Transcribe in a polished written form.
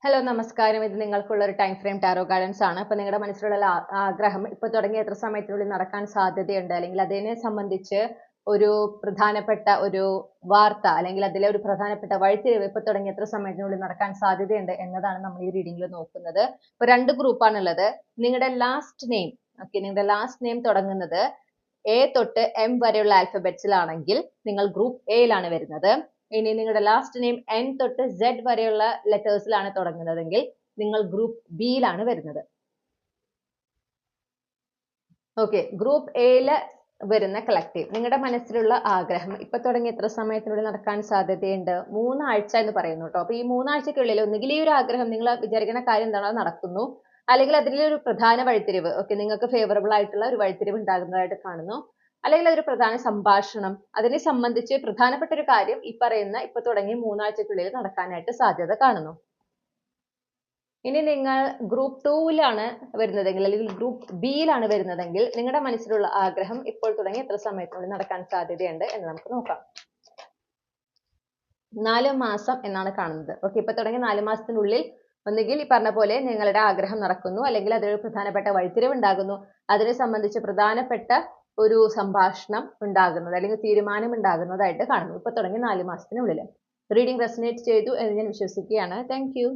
Hello നമസ്കാരം. ഇത് നിങ്ങൾക്കുള്ള ഒരു ടൈം ഫ്രെയിം ടാരോ ഗൈഡൻസ് ആണ്. അപ്പോൾ നിങ്ങളുടെ മനസ്സിലുള്ള ആഗ്രഹം ഇപ്പോൾ തുടങ്ങി എത്ര സമയത്തിനുള്ളിൽ നടക്കാൻ സാധ്യതയുണ്ട്, അല്ലെങ്കിൽ അതിനെ സംബന്ധിച്ച് ഒരു പ്രധാനപ്പെട്ട ഒരു വാർത്ത അല്ലെങ്കിൽ അതിലെ ഒരു പ്രധാനപ്പെട്ട വഴിത്തിരിവ് ഇപ്പോൾ തുടങ്ങി എത്ര സമയത്തിനുള്ളിൽ നടക്കാൻ സാധ്യതയുണ്ട് എന്നതാണ് നമ്മൾ ഈ റീഡിംഗിൽ നോക്കുന്നത്. ഇപ്പോൾ രണ്ട് ഗ്രൂപ്പാണുള്ളത്. നിങ്ങളുടെ ലാസ്റ്റ് നെയിം നിങ്ങളുടെ ലാസ്റ്റ് നെയിം തുടങ്ങുന്നത് എ തൊട്ട് എം വരെയുള്ള ആൽഫബറ്റ്സിലാണെങ്കിൽ നിങ്ങൾ ഗ്രൂപ്പ് എയിലാണ് വരുന്നത്. ഇനി നിങ്ങളുടെ ലാസ്റ്റ് നെയിം എൻ തൊട്ട് സെഡ് വരെയുള്ള ലെറ്റേഴ്സിലാണ് തുടങ്ങുന്നതെങ്കിൽ നിങ്ങൾ ഗ്രൂപ്പ് ബിയിലാണ് വരുന്നത്. ഓക്കെ, ഗ്രൂപ്പ് എയില് വരുന്ന കളക്റ്റീവ്. നിങ്ങളുടെ മനസ്സിലുള്ള ആഗ്രഹം ഇപ്പൊ തുടങ്ങി എത്ര സമയത്തിനുള്ളിൽ നടക്കാൻ സാധ്യതയുണ്ട്? 3 ആഴ്ച എന്ന് പറയുന്നു കേട്ടോ. അപ്പൊ ഈ 3 ആഴ്ചക്കുള്ളിൽ ഒന്നുകിൽ ഈ ഒരു ആഗ്രഹം നിങ്ങൾ വിചാരിക്കുന്ന കാര്യം എന്താണോ അത് നടക്കുന്നു, അല്ലെങ്കിൽ അതിലൊരു പ്രധാന വഴിത്തിരിവ്, ഓക്കെ, നിങ്ങൾക്ക് ഫേവറബിൾ ആയിട്ടുള്ള ഒരു വഴിത്തിരിവ് ഉണ്ടാകുന്നതായിട്ട് കാണുന്നു, അല്ലെങ്കിൽ അതൊരു പ്രധാന സംഭാഷണം, അതിനെ സംബന്ധിച്ച് പ്രധാനപ്പെട്ട ഒരു കാര്യം ഈ പറയുന്ന ഇപ്പൊ തുടങ്ങി 3 ആഴ്ചക്കുള്ളിൽ നടക്കാനായിട്ട് സാധ്യത കാണുന്നു. ഇനി നിങ്ങൾ ഗ്രൂപ്പ് 2ലാണ് വരുന്നതെങ്കിൽ, അല്ലെങ്കിൽ ഗ്രൂപ്പ് ബിയിലാണ് വരുന്നതെങ്കിൽ നിങ്ങളുടെ മനസ്സിലുള്ള ആഗ്രഹം ഇപ്പോൾ തുടങ്ങി എത്ര സമയത്തിനുള്ളിൽ നടക്കാൻ സാധ്യതയുണ്ട് എന്ന് നമുക്ക് നോക്കാം. 4 മാസം എന്നാണ് കാണുന്നത്. ഓക്കെ, ഇപ്പൊ തുടങ്ങി 4 മാസത്തിനുള്ളിൽ ഒന്നുകിൽ ഈ പറഞ്ഞ പോലെ നിങ്ങളുടെ ആഗ്രഹം നടക്കുന്നു, അല്ലെങ്കിൽ അതിലൊരു പ്രധാനപ്പെട്ട വഴിത്തിരിവ് ഉണ്ടാകുന്നു, അതിനെ സംബന്ധിച്ച് പ്രധാനപ്പെട്ട ഒരു സംഭാഷണം ഉണ്ടാകുന്നത് അല്ലെങ്കിൽ തീരുമാനം ഉണ്ടാകുന്നതായിട്ട് കാണുന്നു. ഇപ്പൊ തുടങ്ങി 4 മാസത്തിനുള്ളിൽ. റീഡിംഗ് റെസനേറ്റ് ചെയ്തു എന്ന് ഞാൻ വിശ്വസിക്കുകയാണ്. Thank you.